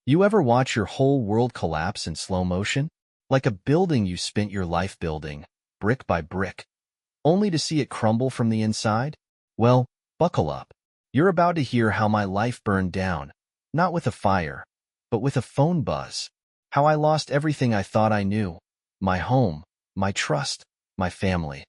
You ever watch your whole world collapse in slow motion? Like a building you spent your life building, brick by brick, only to see it crumble from the inside? Well, buckle up. You're about to hear how my life burned down, not with a fire, but with a phone buzz. How I lost everything I thought I knew. My home, my trust, my family.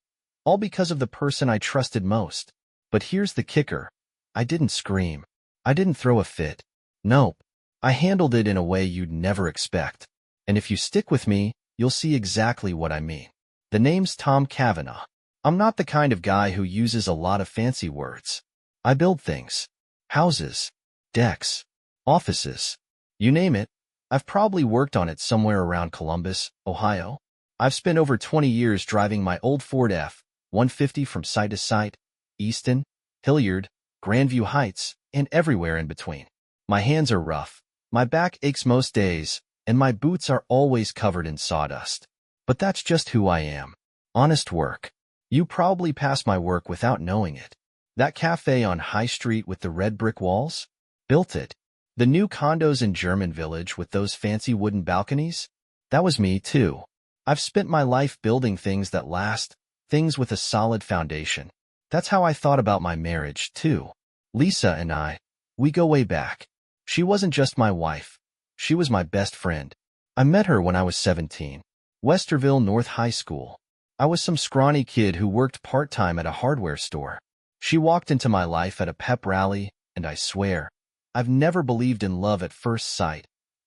All because of the person I trusted most. But here's the kicker. I didn't scream. I didn't throw a fit. Nope. I handled it in a way you'd never expect. And if you stick with me, you'll see exactly what I mean. The name's Tom Cavanaugh. I'm not the kind of guy who uses a lot of fancy words. I build things. Houses. Decks. Offices. You name it. I've probably worked on it somewhere around Columbus, Ohio. I've spent over 20 years driving my old Ford F-150 from site to site, Easton, Hilliard, Grandview Heights, and everywhere in between. My hands are rough. My back aches most days, and my boots are always covered in sawdust. But that's just who I am. Honest work. You probably pass my work without knowing it. That cafe on High Street with the red brick walls? Built it. The new condos in German Village with those fancy wooden balconies? That was me, too. I've spent my life building things that last, things with a solid foundation. That's how I thought about my marriage, too. Lisa and I, we go way back. She wasn't just my wife. She was my best friend. I met her when I was 17. Westerville North High School. I was some scrawny kid who worked part-time at a hardware store. She walked into my life at a pep rally, and I swear, I've never believed in love at first sight.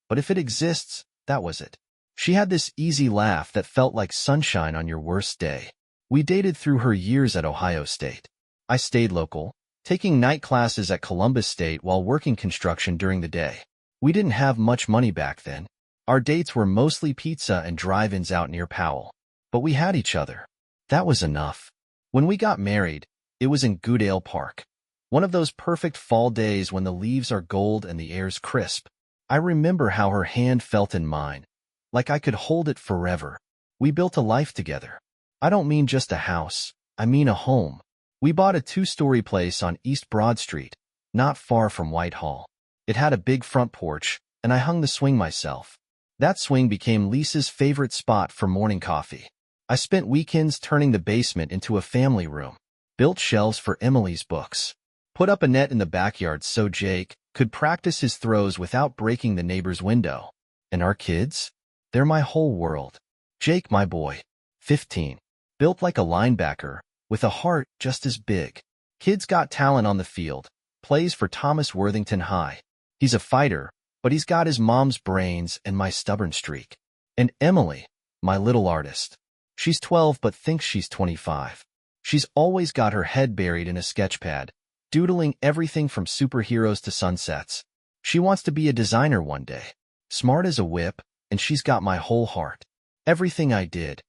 But if it exists, that was it. She had this easy laugh that felt like sunshine on your worst day. We dated through her years at Ohio State. I stayed local, taking night classes at Columbus State while working construction during the day. We didn't have much money back then. Our dates were mostly pizza and drive-ins out near Powell. But we had each other. That was enough. When we got married, it was in Goodale Park. One of those perfect fall days when the leaves are gold and the air's crisp. I remember how her hand felt in mine, like I could hold it forever. We built a life together. I don't mean just a house, I mean a home. We bought a 2-story place on East Broad Street, not far from Whitehall. It had a big front porch, and I hung the swing myself. That swing became Lisa's favorite spot for morning coffee. I spent weekends turning the basement into a family room, built shelves for Emily's books, put up a net in the backyard so Jake could practice his throws without breaking the neighbor's window. And our kids? They're my whole world. Jake, my boy, 15, built like a linebacker, with a heart just as big. Kid's got talent on the field, plays for Thomas Worthington High. He's a fighter, but he's got his mom's brains and my stubborn streak. And Emily, my little artist. She's 12 but thinks she's 25. She's always got her head buried in a sketchpad, doodling everything from superheroes to sunsets. She wants to be a designer one day. Smart as a whip, and she's got my whole heart. Everything I did,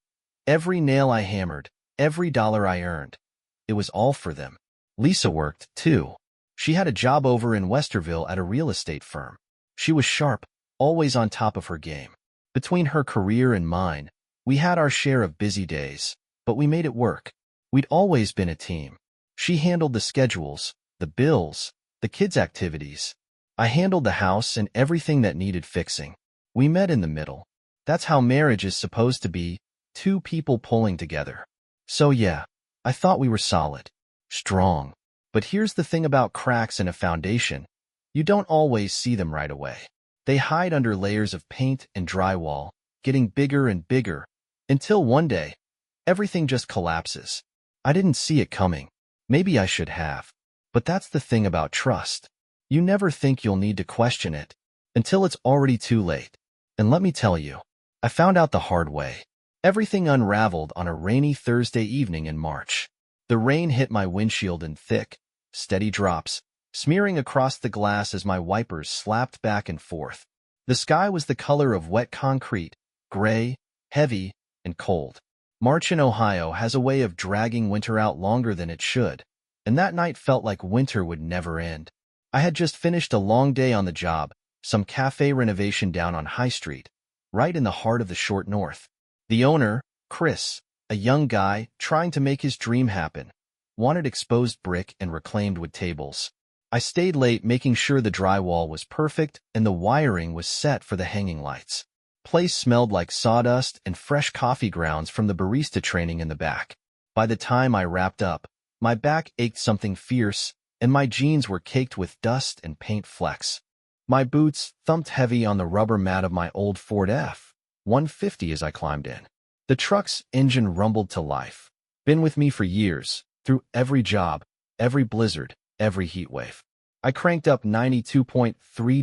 every nail I hammered, every dollar I earned, it was all for them. Lisa worked, too. She had a job over in Westerville at a real estate firm. She was sharp, always on top of her game. Between her career and mine, we had our share of busy days, but we made it work. We'd always been a team. She handled the schedules, the bills, the kids' activities. I handled the house and everything that needed fixing. We met in the middle. That's how marriage is supposed to be, two people pulling together. So yeah, I thought we were solid, strong. But here's the thing about cracks in a foundation. You don't always see them right away. They hide under layers of paint and drywall, getting bigger and bigger, until one day, everything just collapses. I didn't see it coming. Maybe I should have. But that's the thing about trust. You never think you'll need to question it, until it's already too late. And let me tell you, I found out the hard way. Everything unraveled on a rainy Thursday evening in March. The rain hit my windshield in thick, steady drops, smearing across the glass as my wipers slapped back and forth. The sky was the color of wet concrete, gray, heavy, and cold. March in Ohio has a way of dragging winter out longer than it should, and that night felt like winter would never end. I had just finished a long day on the job, some cafe renovation down on High Street, right in the heart of the short north. The owner, Chris, a young guy trying to make his dream happen, wanted exposed brick and reclaimed wood tables. I stayed late making sure the drywall was perfect and the wiring was set for the hanging lights. Place smelled like sawdust and fresh coffee grounds from the barista training in the back. By the time I wrapped up, my back ached something fierce, and my jeans were caked with dust and paint flecks. My boots thumped heavy on the rubber mat of my old Ford F-150 as I climbed in. The truck's engine rumbled to life. Been with me for years, through every job, every blizzard, every heat wave. I cranked up 92.3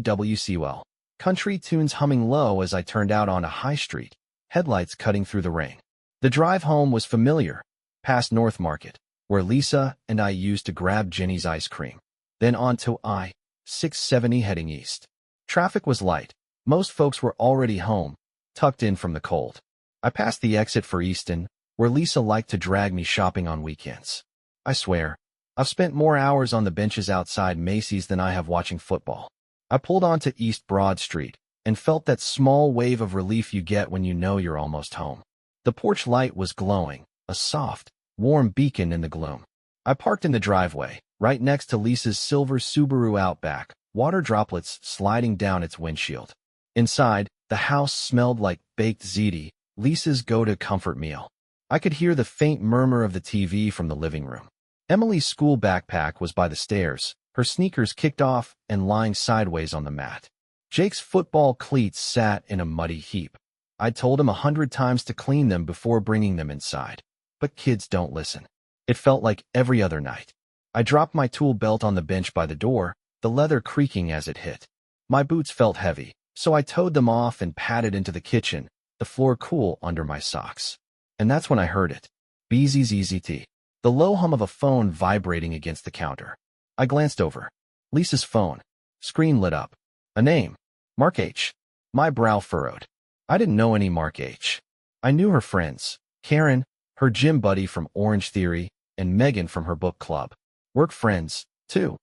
WCL. Country tunes humming low as I turned out onto High Street, headlights cutting through the rain. The drive home was familiar, past North Market, where Lisa and I used to grab Jenny's ice cream. Then on to I-670 heading east. Traffic was light. Most folks were already home, tucked in from the cold. I passed the exit for Easton, where Lisa liked to drag me shopping on weekends. I swear, I've spent more hours on the benches outside Macy's than I have watching football. I pulled onto East Broad Street and felt that small wave of relief you get when you know you're almost home. The porch light was glowing, a soft, warm beacon in the gloom. I parked in the driveway, right next to Lisa's silver Subaru Outback, water droplets sliding down its windshield. Inside, the house smelled like baked ziti, Lisa's go-to comfort meal. I could hear the faint murmur of the TV from the living room. Emily's school backpack was by the stairs, her sneakers kicked off and lying sideways on the mat. Jake's football cleats sat in a muddy heap. I'd told him 100 times to clean them before bringing them inside. But kids don't listen. It felt like every other night. I dropped my tool belt on the bench by the door, the leather creaking as it hit. My boots felt heavy, so I towed them off and padded into the kitchen, the floor cool under my socks. And that's when I heard it. BZZZT. The low hum of a phone vibrating against the counter. I glanced over. Lisa's phone. Screen lit up. A name. Mark H. My brow furrowed. I didn't know any Mark H. I knew her friends. Karen, her gym buddy from Orange Theory, and Megan from her book club. Work friends, too.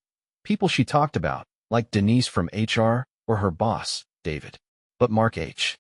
People she talked about, like Denise from HR, or her boss, David. But Mark H.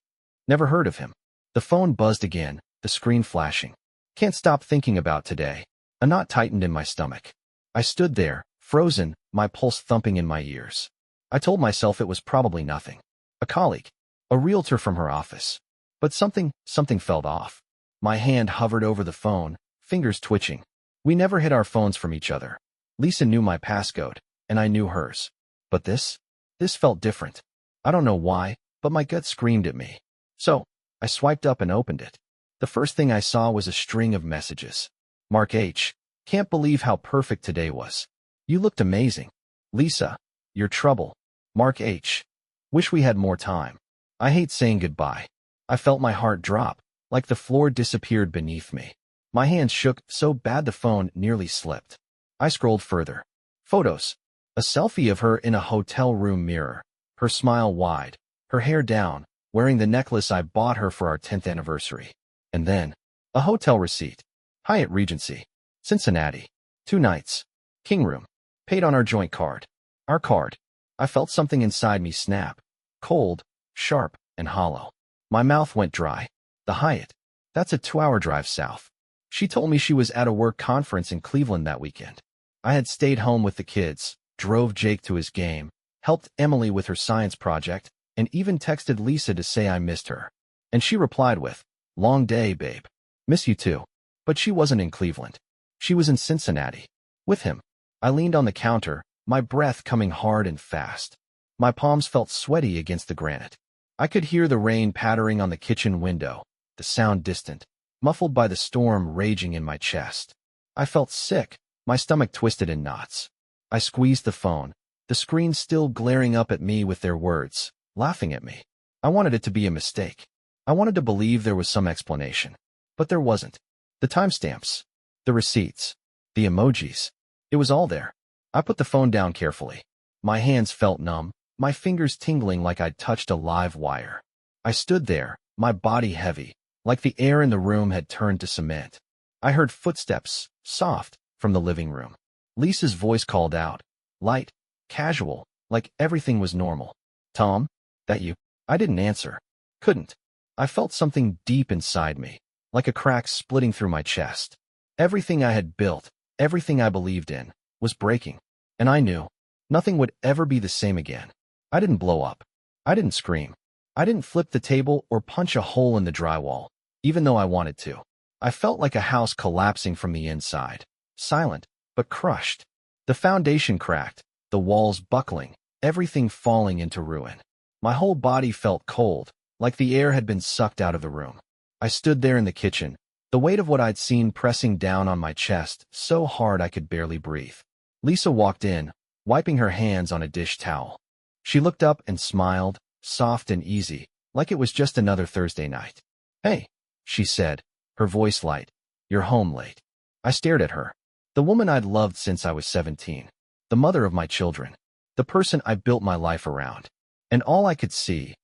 Never heard of him. The phone buzzed again, the screen flashing. Can't stop thinking about today. A knot tightened in my stomach. I stood there, frozen, my pulse thumping in my ears. I told myself it was probably nothing. A colleague. A realtor from her office. But something felt off. My hand hovered over the phone, fingers twitching. We never hid our phones from each other. Lisa knew my passcode, and I knew hers. But this felt different. I don't know why, but my gut screamed at me. So, I swiped up and opened it. The first thing I saw was a string of messages. Mark H. Can't believe how perfect today was. You looked amazing. Lisa. Your trouble. Mark H. Wish we had more time. I hate saying goodbye. I felt my heart drop, like the floor disappeared beneath me. My hands shook so bad the phone nearly slipped. I scrolled further. Photos. A selfie of her in a hotel room mirror. Her smile wide, her hair down, wearing the necklace I bought her for our 10th anniversary. And then, a hotel receipt. Hyatt Regency. Cincinnati. 2 nights. King room. Paid on our joint card. Our card. I felt something inside me snap. Cold, sharp, and hollow. My mouth went dry. The Hyatt. That's a 2-hour drive south. She told me she was at a work conference in Cleveland that weekend. I had stayed home with the kids, drove Jake to his game, helped Emily with her science project, and even texted Lisa to say I missed her. And she replied with, "Long day, babe. Miss you too." But she wasn't in Cleveland. She was in Cincinnati. With him. I leaned on the counter, my breath coming hard and fast. My palms felt sweaty against the granite. I could hear the rain pattering on the kitchen window, the sound distant, muffled by the storm raging in my chest. I felt sick, my stomach twisted in knots. I squeezed the phone, the screen still glaring up at me with their words, laughing at me. I wanted it to be a mistake. I wanted to believe there was some explanation. But there wasn't. The timestamps, the receipts, the emojis. It was all there. I put the phone down carefully. My hands felt numb, my fingers tingling like I'd touched a live wire. I stood there, my body heavy, like the air in the room had turned to cement. I heard footsteps, soft, from the living room. Lisa's voice called out, light, casual, like everything was normal. "Tom, that you?" I didn't answer. Couldn't. I felt something deep inside me, like a crack splitting through my chest. Everything I had built, everything I believed in, was breaking. And I knew. Nothing would ever be the same again. I didn't blow up. I didn't scream. I didn't flip the table or punch a hole in the drywall, even though I wanted to. I felt like a house collapsing from the inside, silent, but crushed. The foundation cracked, the walls buckling, everything falling into ruin. My whole body felt cold, like the air had been sucked out of the room. I stood there in the kitchen, the weight of what I'd seen pressing down on my chest so hard I could barely breathe. Lisa walked in, wiping her hands on a dish towel. She looked up and smiled, soft and easy, like it was just another Thursday night. "Hey," she said, her voice light. "You're home late." I stared at her. The woman I'd loved since I was 17. The mother of my children. The person I built my life around. And all I could see,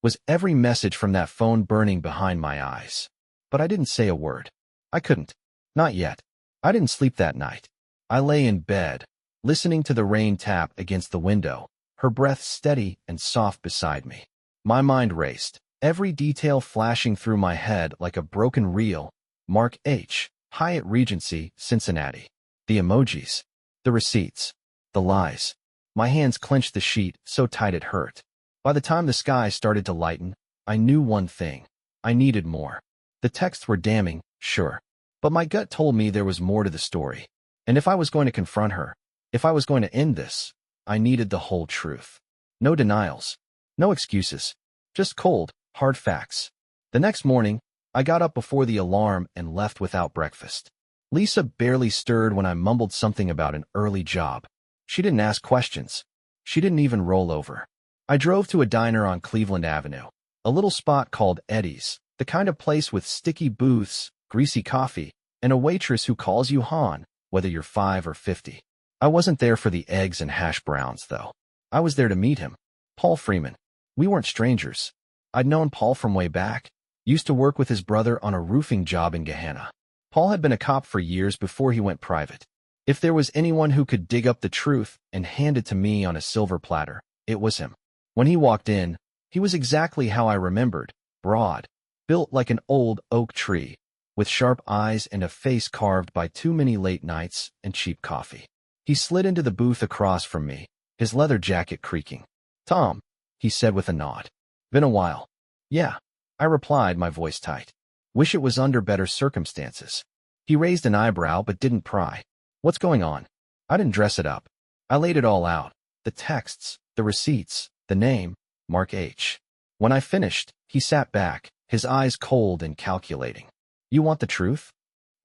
was every message from that phone burning behind my eyes. But I didn't say a word. I couldn't. Not yet. I didn't sleep that night. I lay in bed, listening to the rain tap against the window, her breath steady and soft beside me. My mind raced, every detail flashing through my head like a broken reel. Mark H., Hyatt Regency, Cincinnati. The emojis. The receipts. The lies. My hands clenched the sheet so tight it hurt. By the time the sky started to lighten, I knew one thing. I needed more. The texts were damning, sure. But my gut told me there was more to the story. And if I was going to confront her, if I was going to end this, I needed the whole truth. No denials. No excuses. Just cold, hard facts. The next morning, I got up before the alarm and left without breakfast. Lisa barely stirred when I mumbled something about an early job. She didn't ask questions. She didn't even roll over. I drove to a diner on Cleveland Avenue, a little spot called Eddie's, the kind of place with sticky booths, greasy coffee, and a waitress who calls you hon, whether you're 5 or 50. I wasn't there for the eggs and hash browns, though. I was there to meet him, Paul Freeman. We weren't strangers. I'd known Paul from way back, used to work with his brother on a roofing job in Gehenna. Paul had been a cop for years before he went private. If there was anyone who could dig up the truth and hand it to me on a silver platter, it was him. When he walked in, he was exactly how I remembered, broad, built like an old oak tree, with sharp eyes and a face carved by too many late nights and cheap coffee. He slid into the booth across from me, his leather jacket creaking. "Tom," he said with a nod. "Been a while." "Yeah," I replied, my voice tight. "Wish it was under better circumstances." He raised an eyebrow but didn't pry. "What's going on?" I didn't dress it up. I laid it all out. The texts, the receipts, the name, Mark H. When I finished, he sat back, his eyes cold and calculating. "You want the truth?"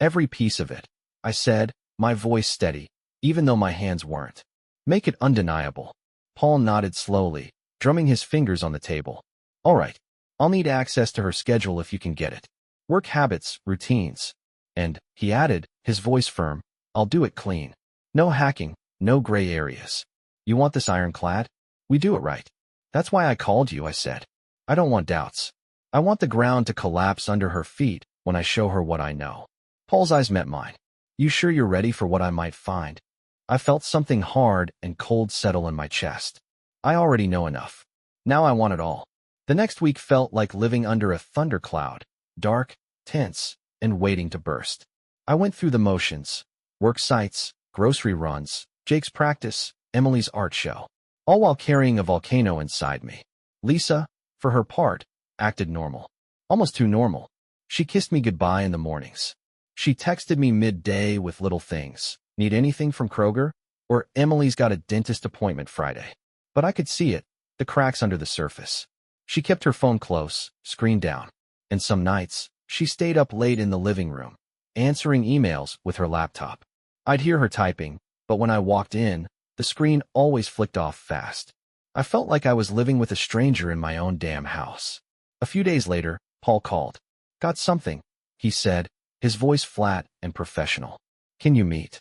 "Every piece of it," I said, my voice steady, even though my hands weren't. "Make it undeniable." Paul nodded slowly, drumming his fingers on the table. "All right. I'll need access to her schedule if you can get it. Work habits, routines. And," he added, his voice firm, "I'll do it clean. No hacking, no gray areas. You want this ironclad? We do it right." "That's why I called you," I said. "I don't want doubts. I want the ground to collapse under her feet when I show her what I know." Paul's eyes met mine. "You sure you're ready for what I might find?" I felt something hard and cold settle in my chest. I already know enough. Now I want it all. The next week felt like living under a thundercloud, dark, tense, and waiting to burst. I went through the motions. Work sites, grocery runs, Jake's practice, Emily's art show. All while carrying a volcano inside me. Lisa, for her part, acted normal. Almost too normal. She kissed me goodbye in the mornings. She texted me midday with little things. "Need anything from Kroger?" Or "Emily's got a dentist appointment Friday." But I could see it, the cracks under the surface. She kept her phone close, screen down. And some nights, she stayed up late in the living room, answering emails with her laptop. I'd hear her typing, but when I walked in, the screen always flicked off fast. I felt like I was living with a stranger in my own damn house. A few days later, Paul called. "Got something," he said, his voice flat and professional. "Can you meet?"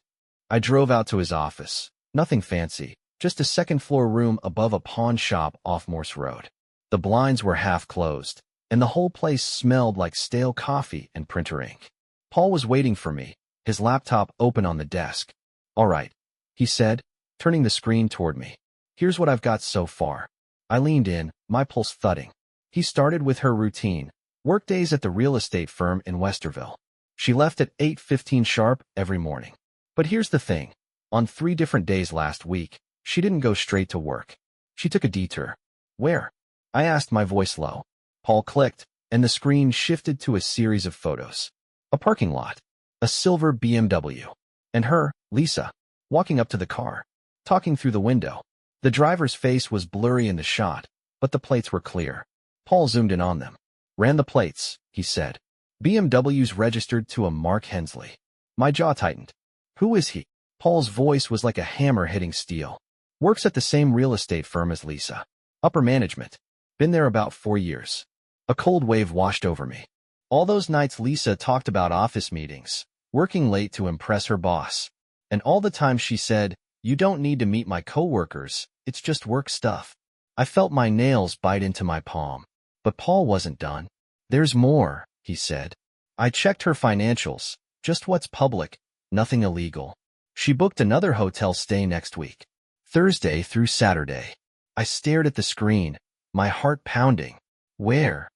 I drove out to his office. Nothing fancy, just a second-floor room above a pawn shop off Morse Road. The blinds were half closed, and the whole place smelled like stale coffee and printer ink. Paul was waiting for me, his laptop open on the desk. "All right," he said, turning the screen toward me. "Here's what I've got so far." I leaned in, my pulse thudding. He started with her routine, workdays at the real estate firm in Westerville. She left at 8:15 sharp every morning. But here's the thing. On 3 different days last week, she didn't go straight to work. She took a detour. Where? I asked, my voice low. Paul clicked, and the screen shifted to a series of photos. A parking lot. A silver BMW. And her, Lisa, walking up to the car, talking through the window. The driver's face was blurry in the shot, but the plates were clear. Paul zoomed in on them. Ran the plates, he said. BMW's registered to a Mark Hensley. My jaw tightened. Who is he? Paul's voice was like a hammer hitting steel. Works at the same real estate firm as Lisa. Upper management. Been there about 4 years. A cold wave washed over me. All those nights Lisa talked about office meetings, working late to impress her boss. And all the time she said, "You don't need to meet my coworkers, it's just work stuff." I felt my nails bite into my palm. But Paul wasn't done. "There's more," he said. I checked her financials, just what's public, nothing illegal. She booked another hotel stay next week, Thursday through Saturday. I stared at the screen, my heart pounding. Where?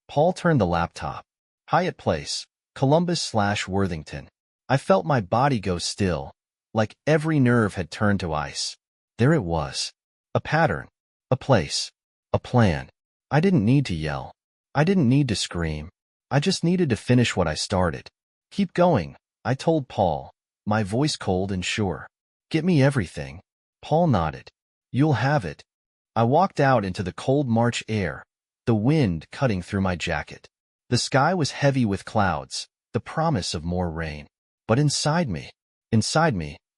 Paul turned the laptop. Hyatt Place, Columbus/Worthington. I felt my body go still, like every nerve had turned to ice. There it was. A pattern. A place. A plan. I didn't need to yell. I didn't need to scream. I just needed to finish what I started. Keep going, I told Paul, my voice cold and sure. Get me everything. Paul nodded. You'll have it. I walked out into the cold March air, the wind cutting through my jacket. The sky was heavy with clouds, the promise of more rain. But inside me,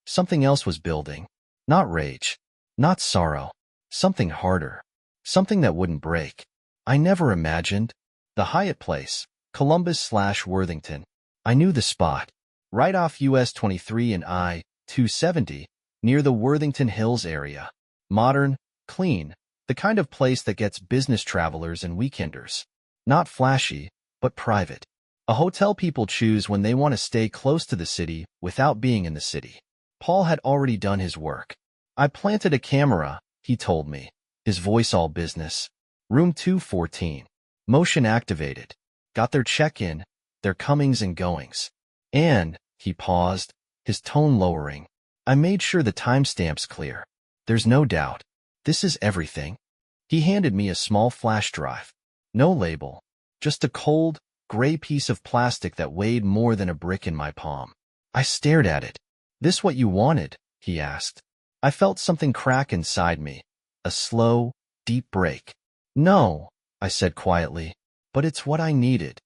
something else was building. Not rage, not sorrow, something harder, something that wouldn't break. I never imagined. The Hyatt Place, Columbus/Worthington. I knew the spot. Right off US 23 and I-270, near the Worthington Hills area. Modern, clean, the kind of place that gets business travelers and weekenders. Not flashy, but private. A hotel people choose when they want to stay close to the city without being in the city. Paul had already done his work. I planted a camera, he told me, his voice all business. Room 214. Motion activated. Got their check-in, their comings and goings. And, he paused, his tone lowering. I made sure the timestamp's clear. There's no doubt. This is everything. He handed me a small flash drive. No label. Just a cold, gray piece of plastic that weighed more than a brick in my palm. I stared at it. This what you wanted? He asked. I felt something crack inside me. A slow, deep break. No, I said quietly, but it's what I needed.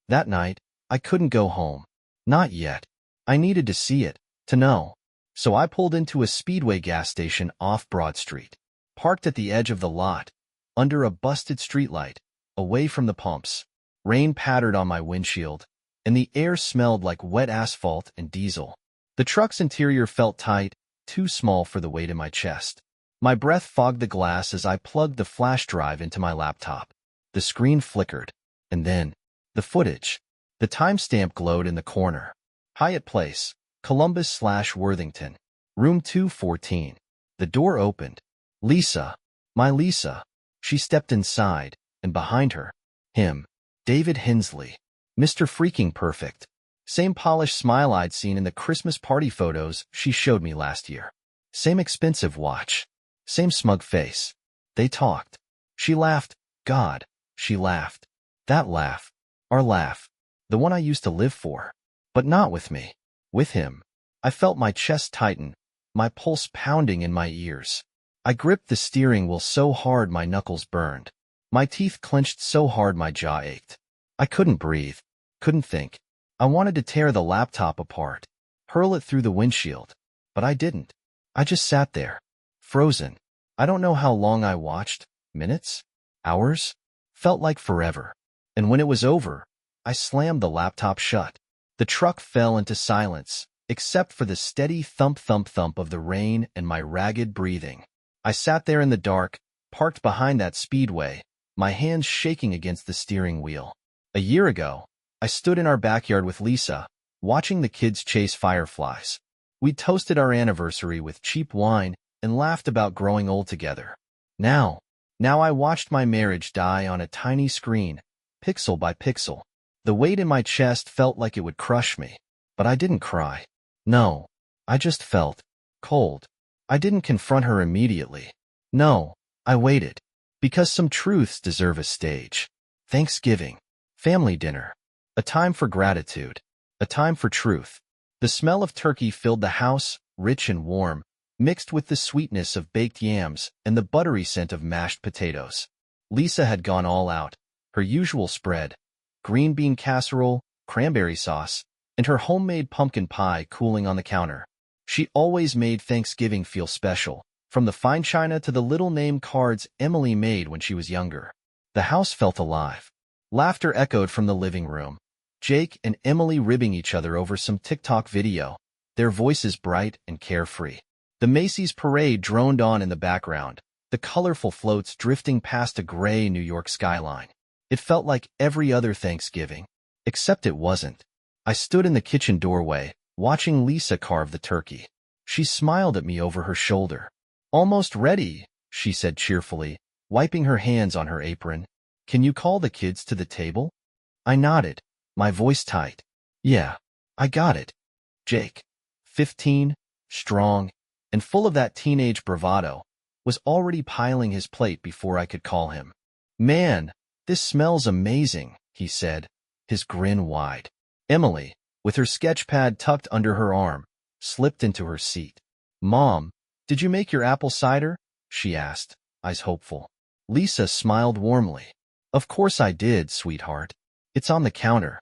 That night, I couldn't go home. Not yet. I needed to see it, to know. So I pulled into a Speedway gas station off Broad Street. Parked at the edge of the lot, under a busted streetlight, away from the pumps. Rain pattered on my windshield, and the air smelled like wet asphalt and diesel. The truck's interior felt tight, too small for the weight in my chest. My breath fogged the glass as I plugged the flash drive into my laptop. The screen flickered, and then, the footage. The timestamp glowed in the corner. Hyatt Place, Columbus/Worthington. Room 214. The door opened. Lisa. My Lisa. She stepped inside, and behind her, him. David Hensley. Mr. Freaking Perfect. Same polished smile I'd seen in the Christmas party photos she showed me last year. Same expensive watch. Same smug face. They talked. She laughed. God, she laughed. That laugh. Our laugh. The one I used to live for. But not with me. With him. I felt my chest tighten, my pulse pounding in my ears. I gripped the steering wheel so hard my knuckles burned. My teeth clenched so hard my jaw ached. I couldn't breathe. Couldn't think. I wanted to tear the laptop apart. Hurl it through the windshield. But I didn't. I just sat there. Frozen. I don't know how long I watched. Minutes? Hours? Felt like forever. And when it was over, I slammed the laptop shut. The truck fell into silence, except for the steady thump-thump-thump of the rain and my ragged breathing. I sat there in the dark, parked behind that Speedway, my hands shaking against the steering wheel. A year ago, I stood in our backyard with Lisa, watching the kids chase fireflies. We toasted our anniversary with cheap wine and laughed about growing old together. Now I watched my marriage die on a tiny screen, pixel by pixel. The weight in my chest felt like it would crush me, but I didn't cry. No, I just felt cold. I didn't confront her immediately. No, I waited. Because some truths deserve a stage. Thanksgiving. Family dinner. A time for gratitude. A time for truth. The smell of turkey filled the house, rich and warm, mixed with the sweetness of baked yams and the buttery scent of mashed potatoes. Lisa had gone all out. Her usual spread, green bean casserole, cranberry sauce, and her homemade pumpkin pie cooling on the counter. She always made Thanksgiving feel special, from the fine china to the little name cards Emily made when she was younger. The house felt alive. Laughter echoed from the living room. Jake and Emily ribbing each other over some TikTok video, their voices bright and carefree. The Macy's parade droned on in the background, the colorful floats drifting past a gray New York skyline. It felt like every other Thanksgiving, except it wasn't. I stood in the kitchen doorway, watching Lisa carve the turkey. She smiled at me over her shoulder. "Almost ready," she said cheerfully, wiping her hands on her apron. "Can you call the kids to the table?" I nodded, my voice tight. "Yeah, I got it." Jake, 15, strong, and full of that teenage bravado, was already piling his plate before I could call him. "Man, this smells amazing," he said, his grin wide. Emily, with her sketch pad tucked under her arm, slipped into her seat. "Mom, did you make your apple cider?" she asked, eyes hopeful. Lisa smiled warmly. "Of course I did, sweetheart. It's on the counter."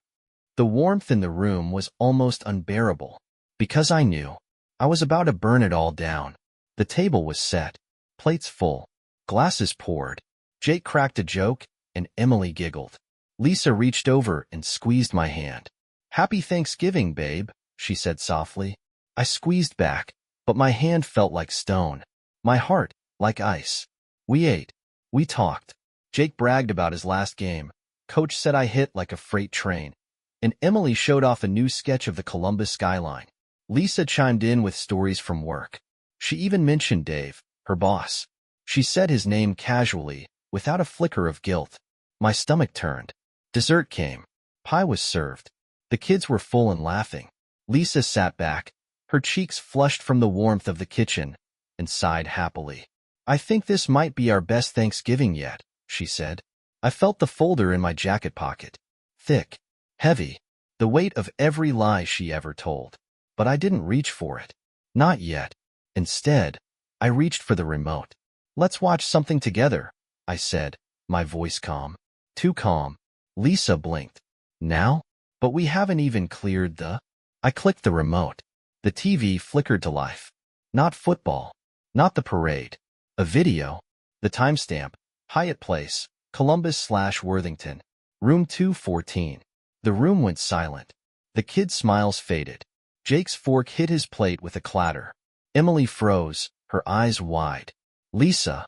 The warmth in the room was almost unbearable, because I knew I was about to burn it all down. The table was set, plates full, glasses poured. Jake cracked a joke, and Emily giggled. Lisa reached over and squeezed my hand. "Happy Thanksgiving, babe," she said softly. I squeezed back, but my hand felt like stone, my heart like ice. We ate. We talked. Jake bragged about his last game. Coach said I hit like a freight train. And Emily showed off a new sketch of the Columbus skyline. Lisa chimed in with stories from work. She even mentioned Dave, her boss. She said his name casually, without a flicker of guilt. My stomach turned. Dessert came. Pie was served. The kids were full and laughing. Lisa sat back, her cheeks flushed from the warmth of the kitchen, and sighed happily. "I think this might be our best Thanksgiving yet," she said. I felt the folder in my jacket pocket. Thick, heavy, the weight of every lie she ever told. But I didn't reach for it. Not yet. Instead, I reached for the remote. "Let's watch something together," I said, my voice calm. Too calm. Lisa blinked. "Now? But we haven't even cleared the—" I clicked the remote. The TV flickered to life. Not football. Not the parade. A video. The timestamp. Hyatt Place, Columbus/Worthington. Room 214. The room went silent. The kids' smiles faded. Jake's fork hit his plate with a clatter. Emily froze, her eyes wide. Lisa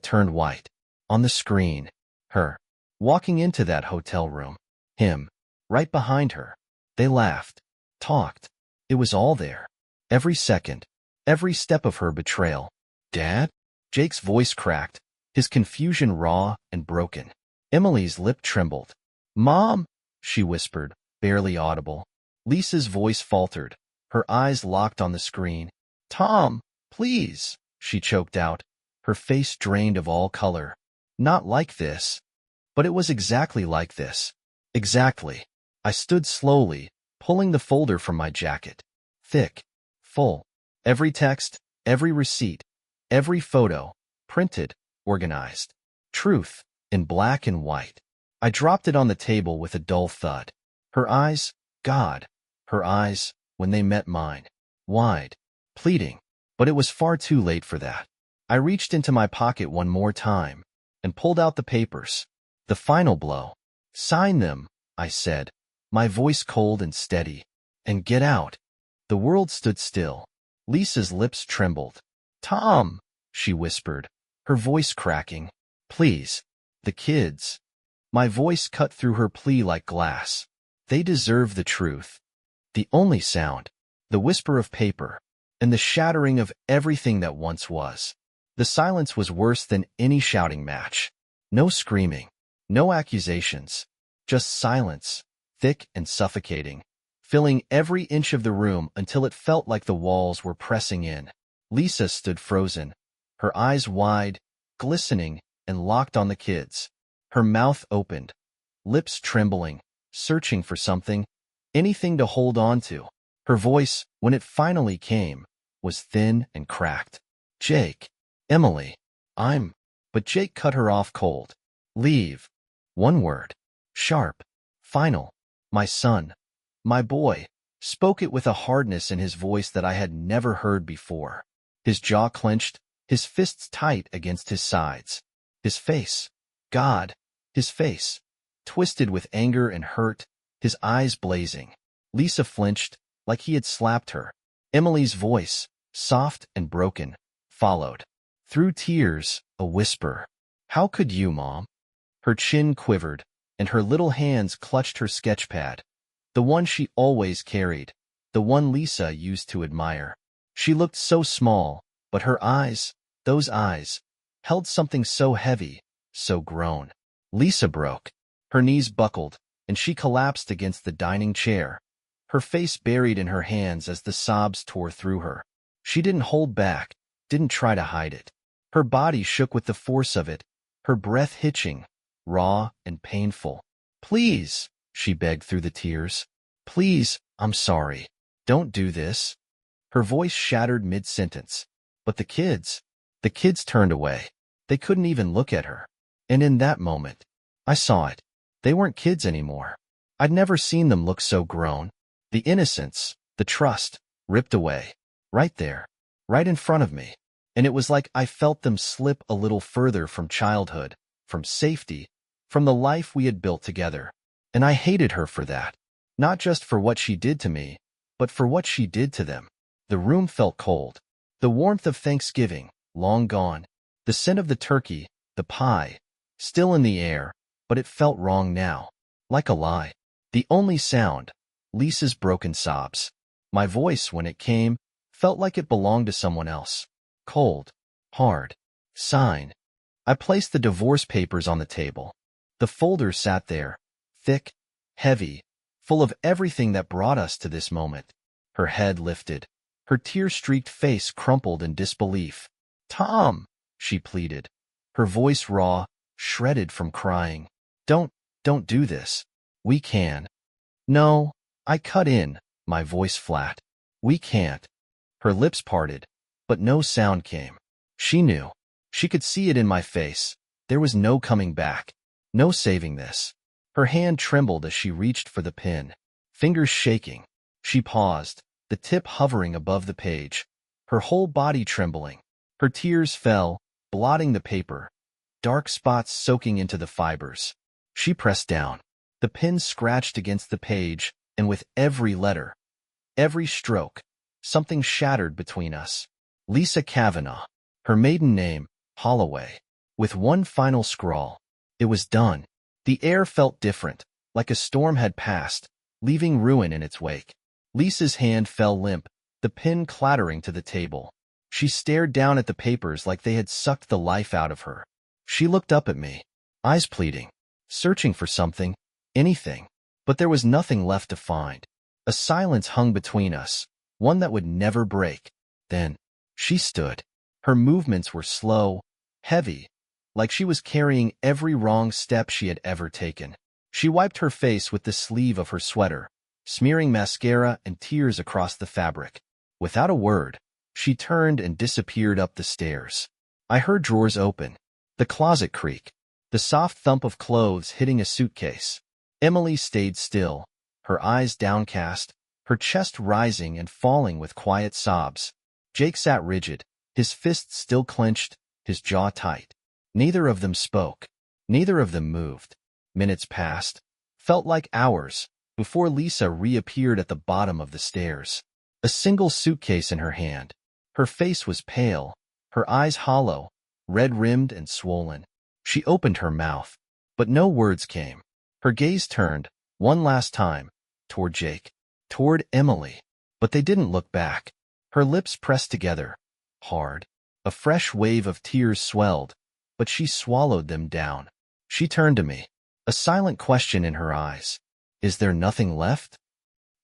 turned white. On the screen. Her. Walking into that hotel room. Him. Right behind her. They laughed. Talked. It was all there. Every second. Every step of her betrayal. "Dad?" Jake's voice cracked, his confusion raw and broken. Emily's lip trembled. "Mom," she whispered, barely audible. Lisa's voice faltered, her eyes locked on the screen. "Tom, please," she choked out, her face drained of all color. "Not like this." But it was exactly like this. Exactly. I stood slowly, pulling the folder from my jacket. Thick. Full. Every text, every receipt, every photo, printed, organized. Truth, in black and white. I dropped it on the table with a dull thud. Her eyes, God, her eyes, when they met mine. Wide. Pleading. But it was far too late for that. I reached into my pocket one more time and pulled out the papers. The final blow. "Sign them," I said, my voice cold and steady. "And get out." The world stood still. Lisa's lips trembled. "Tom," she whispered, her voice cracking. "Please. The kids." My voice cut through her plea like glass. They deserve the truth. The only sound. The whisper of paper. And the shattering of everything that once was. The silence was worse than any shouting match. No screaming. No accusations. Just silence. Thick and suffocating. filling every inch of the room until it felt like the walls were pressing in. Lisa stood frozen, her eyes wide, glistening, and locked on the kids. Her mouth opened, lips trembling, searching for something, anything to hold on to. Her voice, when it finally came, was thin and cracked. "Jake, Emily, But Jake cut her off cold. "Leave." One word. Sharp. Final. "My son. My boy." Spoke it with a hardness in his voice that I had never heard before. His jaw clenched, his fists tight against his sides. His face. God. His face. Twisted with anger and hurt, his eyes blazing. Lisa flinched, like he had slapped her. Emily's voice, soft and broken, followed. Through tears, a whisper. "How could you, Mom?" Her chin quivered, and her little hands clutched her sketchpad, the one she always carried, the one Lisa used to admire. She looked so small, but her eyes, those eyes, held something so heavy, so grown. Lisa broke. Her knees buckled, and she collapsed against the dining chair, her face buried in her hands as the sobs tore through her. She didn't hold back, didn't try to hide it. Her body shook with the force of it, her breath hitching, raw and painful. "Please," she begged through the tears. "Please, I'm sorry. Don't do this." Her voice shattered mid-sentence. But the kids turned away. They couldn't even look at her. And in that moment, I saw it. They weren't kids anymore. I'd never seen them look so grown. The innocence, the trust, ripped away. Right there, right in front of me. And it was like I felt them slip a little further from childhood, from safety, from the life we had built together. And I hated her for that. Not just for what she did to me, but for what she did to them. The room felt cold. The warmth of Thanksgiving, long gone. The scent of the turkey, the pie, still in the air, but it felt wrong now. Like a lie. The only sound, Lisa's broken sobs. My voice, when it came, felt like it belonged to someone else. Cold. Hard. Sign. I placed the divorce papers on the table. The folder sat there, thick, heavy, full of everything that brought us to this moment. Her head lifted. Her tear-streaked face crumpled in disbelief. "Tom," she pleaded, her voice raw, shredded from crying. Don't do this. We can." "No," I cut in, my voice flat. "We can't." Her lips parted, but no sound came. She knew. She could see it in my face. There was no coming back. No saving this. Her hand trembled as she reached for the pen. Fingers shaking. She paused, the tip hovering above the page, her whole body trembling. Her tears fell, blotting the paper, dark spots soaking into the fibers. She pressed down. The pen scratched against the page, and with every letter, every stroke, something shattered between us. Lisa Cavanaugh. Her maiden name, Holloway. With one final scrawl. It was done. The air felt different, like a storm had passed, leaving ruin in its wake. Lisa's hand fell limp, the pen clattering to the table. She stared down at the papers like they had sucked the life out of her. She looked up at me, eyes pleading, searching for something, anything. But there was nothing left to find. A silence hung between us, one that would never break. Then, she stood. Her movements were slow, heavy, like she was carrying every wrong step she had ever taken. She wiped her face with the sleeve of her sweater, smearing mascara and tears across the fabric. Without a word, she turned and disappeared up the stairs. I heard drawers open, the closet creak, the soft thump of clothes hitting a suitcase. Emily stayed still, her eyes downcast, her chest rising and falling with quiet sobs. Jake sat rigid, his fists still clenched, his jaw tight. Neither of them spoke. Neither of them moved. Minutes passed, felt like hours, before Lisa reappeared at the bottom of the stairs. A single suitcase in her hand. Her face was pale, her eyes hollow, red-rimmed and swollen. She opened her mouth, but no words came. Her gaze turned, one last time, toward Jake, toward Emily. But they didn't look back. Her lips pressed together, hard. A fresh wave of tears swelled, but she swallowed them down. She turned to me, a silent question in her eyes. "Is there nothing left?"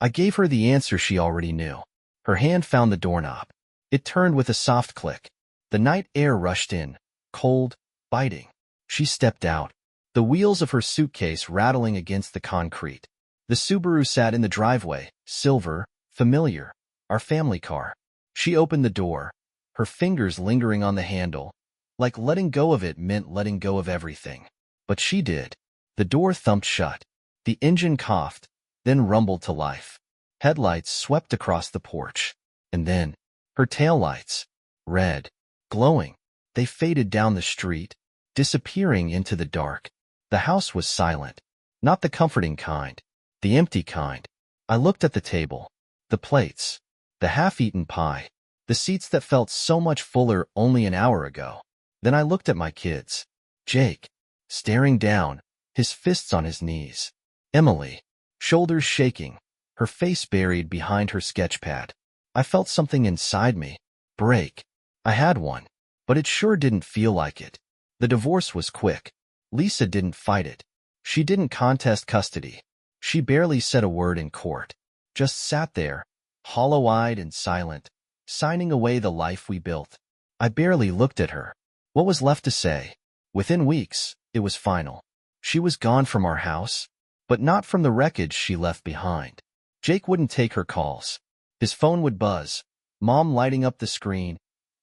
I gave her the answer she already knew. Her hand found the doorknob. It turned with a soft click. The night air rushed in, cold, biting. She stepped out, the wheels of her suitcase rattling against the concrete. The Subaru sat in the driveway, silver, familiar, our family car. She opened the door, her fingers lingering on the handle, like letting go of it meant letting go of everything. But she did. The door thumped shut. The engine coughed, then rumbled to life. Headlights swept across the porch. And then, her taillights, red, glowing, they faded down the street, disappearing into the dark. The house was silent, not the comforting kind, the empty kind. I looked at the table, the plates, the half-eaten pie, the seats that felt so much fuller only an hour ago. Then I looked at my kids. Jake, staring down, his fists on his knees. Emily, shoulders shaking, her face buried behind her sketchpad. I felt something inside me break. I had one, but it sure didn't feel like it. The divorce was quick. Lisa didn't fight it. She didn't contest custody. She barely said a word in court. Just sat there, hollow-eyed and silent, signing away the life we built. I barely looked at her. What was left to say? Within weeks, it was final. She was gone from our house, but not from the wreckage she left behind. Jake wouldn't take her calls. His phone would buzz, Mom lighting up the screen,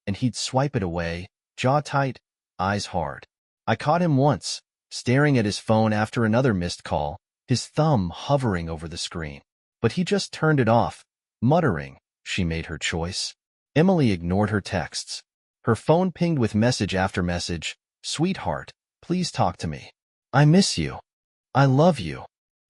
and he'd swipe it away, jaw tight, eyes hard. I caught him once, staring at his phone after another missed call, his thumb hovering over the screen. But he just turned it off, muttering, she made her choice. Emily ignored her texts. Her phone pinged with message after message, sweetheart, please talk to me. I miss you. I love you.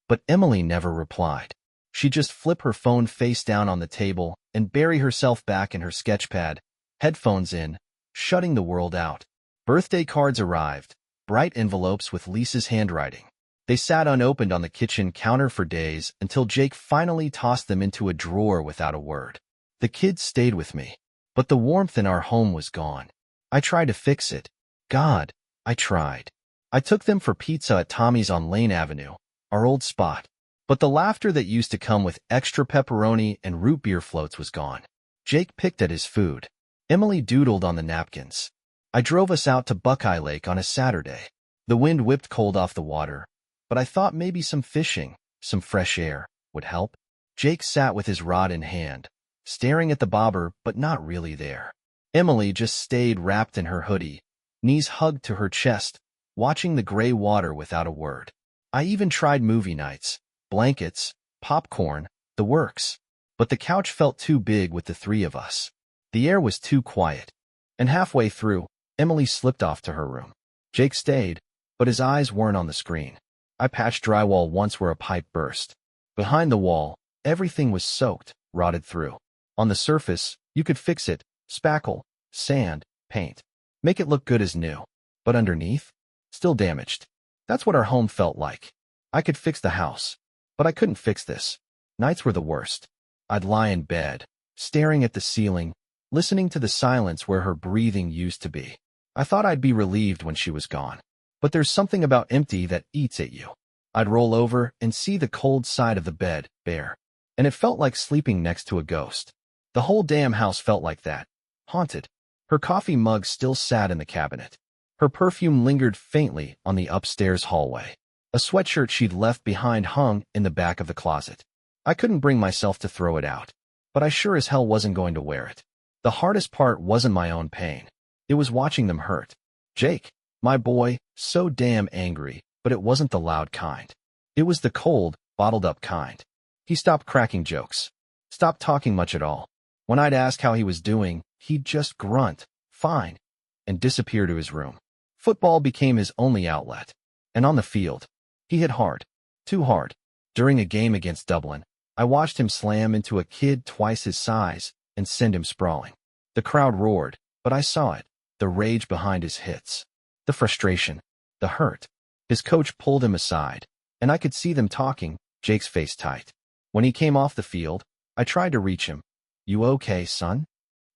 But Emily never replied. She'd just flip her phone face down on the table and bury herself back in her sketchpad, headphones in, shutting the world out. Birthday cards arrived, bright envelopes with Lisa's handwriting. They sat unopened on the kitchen counter for days until Jake finally tossed them into a drawer without a word. The kids stayed with me, but the warmth in our home was gone. I tried to fix it. God, I tried. I took them for pizza at Tommy's on Lane Avenue, our old spot. But the laughter that used to come with extra pepperoni and root beer floats was gone. Jake picked at his food. Emily doodled on the napkins. I drove us out to Buckeye Lake on a Saturday. The wind whipped cold off the water, but I thought maybe some fishing, some fresh air, would help. Jake sat with his rod in hand, staring at the bobber but not really there. Emily just stayed wrapped in her hoodie, knees hugged to her chest, watching the gray water without a word. I even tried movie nights. Blankets, popcorn, the works. But the couch felt too big with the three of us. The air was too quiet. And halfway through, Emily slipped off to her room. Jake stayed, but his eyes weren't on the screen. I patched drywall once where a pipe burst. Behind the wall, everything was soaked, rotted through. On the surface, you could fix it, spackle, sand, paint. Make it look good as new. But underneath, still damaged. That's what our home felt like. I could fix the house. But I couldn't fix this. Nights were the worst. I'd lie in bed, staring at the ceiling, listening to the silence where her breathing used to be. I thought I'd be relieved when she was gone. But there's something about empty that eats at you. I'd roll over and see the cold side of the bed, bare. And it felt like sleeping next to a ghost. The whole damn house felt like that. Haunted. Her coffee mug still sat in the cabinet. Her perfume lingered faintly on the upstairs hallway. A sweatshirt she'd left behind hung in the back of the closet. I couldn't bring myself to throw it out, but I sure as hell wasn't going to wear it. The hardest part wasn't my own pain. It was watching them hurt. Jake, my boy, so damn angry, but it wasn't the loud kind. It was the cold, bottled-up kind. He stopped cracking jokes. Stopped talking much at all. When I'd ask how he was doing, he'd just grunt, fine, and disappear to his room. Football became his only outlet. And on the field, he hit hard. Too hard. During a game against Dublin, I watched him slam into a kid twice his size and send him sprawling. The crowd roared, but I saw it. The rage behind his hits. The frustration. The hurt. His coach pulled him aside, and I could see them talking, Jake's face tight. When he came off the field, I tried to reach him. You okay, son?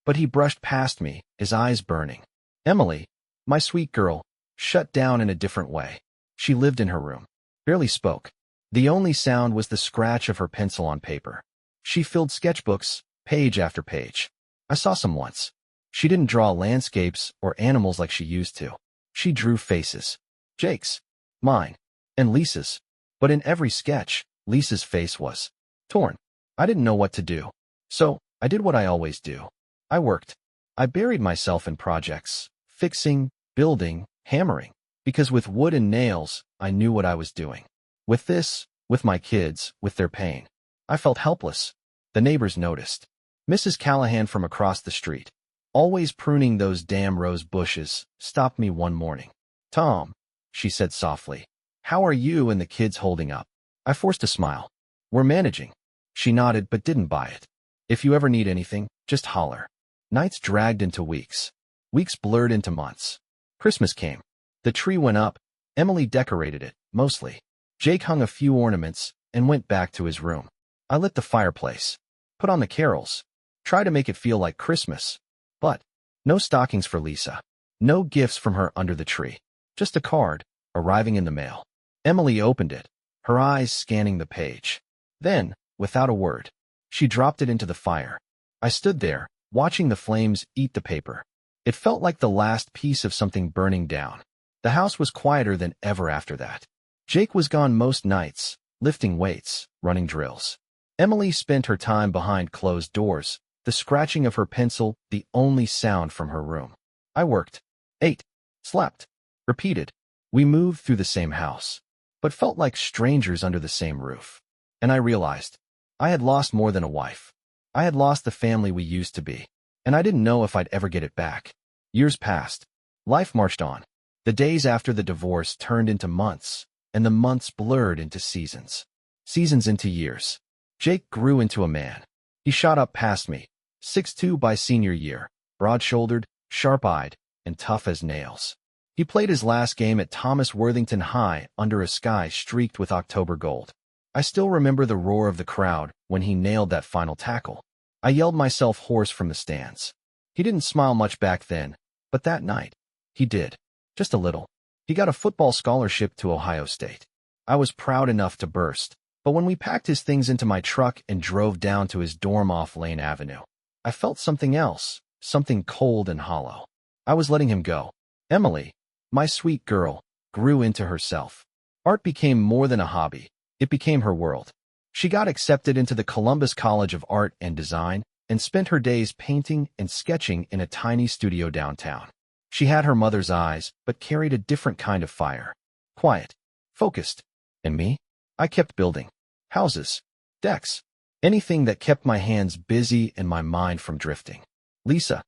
But he brushed past me, his eyes burning. Emily, my sweet girl, shut down in a different way. She lived in her room. Barely spoke. The only sound was the scratch of her pencil on paper. She filled sketchbooks, page after page. I saw some once. She didn't draw landscapes or animals like she used to. She drew faces. Jake's, mine, and Lisa's. But in every sketch, Lisa's face was torn. I didn't know what to do. So, I did what I always do. I worked. I buried myself in projects, fixing, building, hammering. Because with wood and nails, I knew what I was doing. With this, with my kids, with their pain, I felt helpless. The neighbors noticed. Mrs. Callahan from across the street, always pruning those damn rose bushes, stopped me one morning. "Tom," she said softly, "how are you and the kids holding up?" I forced a smile. "We're managing." She nodded but didn't buy it. "If you ever need anything, just holler." Nights dragged into weeks. Weeks blurred into months. Christmas came. The tree went up. Emily decorated it, mostly. Jake hung a few ornaments and went back to his room. I lit the fireplace, put on the carols, tried to make it feel like Christmas. But no stockings for Lisa. No gifts from her under the tree. Just a card, arriving in the mail. Emily opened it, her eyes scanning the page. Then, without a word, she dropped it into the fire. I stood there, watching the flames eat the paper. It felt like the last piece of something burning down. The house was quieter than ever after that. Jake was gone most nights, lifting weights, running drills. Emily spent her time behind closed doors, the scratching of her pencil the only sound from her room. I worked, ate, slept, repeated. We moved through the same house, but felt like strangers under the same roof. And I realized, I had lost more than a wife. I had lost the family we used to be, and I didn't know if I'd ever get it back. Years passed. Life marched on. The days after the divorce turned into months, and the months blurred into seasons. Seasons into years. Jake grew into a man. He shot up past me, 6'2" by senior year, broad-shouldered, sharp-eyed, and tough as nails. He played his last game at Thomas Worthington High under a sky streaked with October gold. I still remember the roar of the crowd when he nailed that final tackle. I yelled myself hoarse from the stands. He didn't smile much back then, but that night, he did. Just a little. He got a football scholarship to Ohio State. I was proud enough to burst, but when we packed his things into my truck and drove down to his dorm off Lane Avenue, I felt something else, something cold and hollow. I was letting him go. Emily, my sweet girl, grew into herself. Art became more than a hobby. It became her world. She got accepted into the Columbus College of Art and Design and spent her days painting and sketching in a tiny studio downtown. She had her mother's eyes, but carried a different kind of fire. Quiet, focused. And me? I kept building. Houses, decks, anything that kept my hands busy and my mind from drifting. Lisa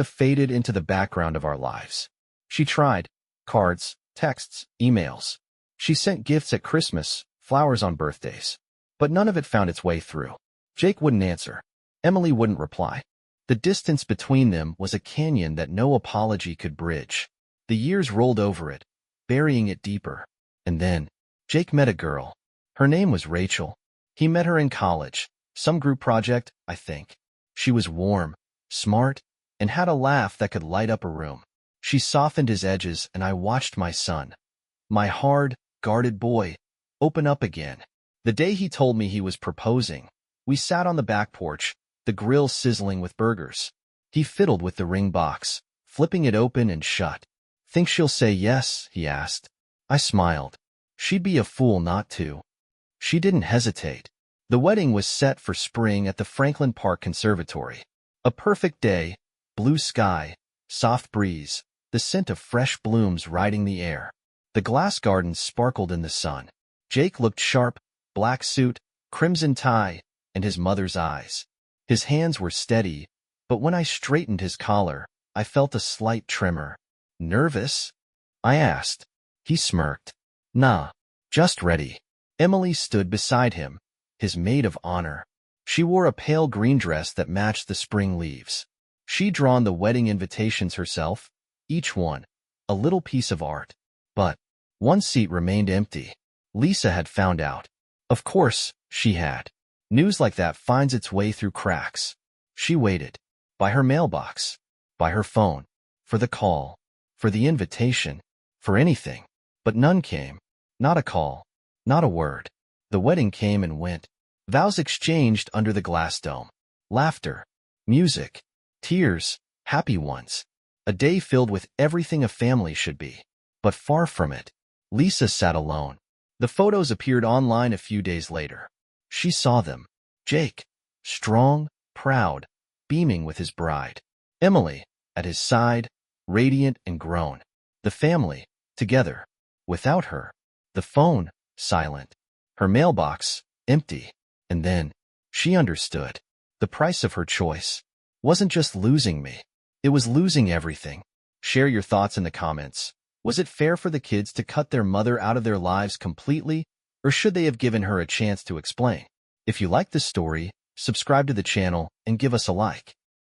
faded into the background of our lives. She tried. Cards, texts, emails. She sent gifts at Christmas, flowers on birthdays. But none of it found its way through. Jake wouldn't answer. Emily wouldn't reply. The distance between them was a canyon that no apology could bridge. The years rolled over it, burying it deeper. And then, Jake met a girl. Her name was Rachel. He met her in college, some group project, I think. She was warm, smart, and had a laugh that could light up a room. She softened his edges, and I watched my son, my hard, guarded boy, open up again. The day he told me he was proposing, we sat on the back porch, the grill sizzling with burgers. He fiddled with the ring box, flipping it open and shut. "Think she'll say yes?" he asked. I smiled. She'd be a fool not to. She didn't hesitate. The wedding was set for spring at the Franklin Park Conservatory. A perfect day, blue sky, soft breeze, the scent of fresh blooms riding the air. The glass gardens sparkled in the sun. Jake looked sharp, black suit, crimson tie, and his mother's eyes. His hands were steady, but when I straightened his collar, I felt a slight tremor. "Nervous?" I asked. He smirked. "Nah, just ready." Emily stood beside him, his maid of honor. She wore a pale green dress that matched the spring leaves. She'd drawn the wedding invitations herself, each one, a little piece of art. But one seat remained empty. Lisa had found out. Of course, she had. News like that finds its way through cracks. She waited. By her mailbox. By her phone. For the call. For the invitation. For anything. But none came. Not a call. Not a word. The wedding came and went. Vows exchanged under the glass dome. Laughter, music, tears, happy ones. A day filled with everything a family should be. But far from it. Lisa sat alone. The photos appeared online a few days later. She saw them. Jake, strong, proud, beaming with his bride. Emily, at his side, radiant and grown. The family, together. Without her. The phone, silent. Her mailbox, empty. And then, she understood. The price of her choice wasn't just losing me. It was losing everything. Share your thoughts in the comments. Was it fair for the kids to cut their mother out of their lives completely, or should they have given her a chance to explain? If you like this story, subscribe to the channel and give us a like.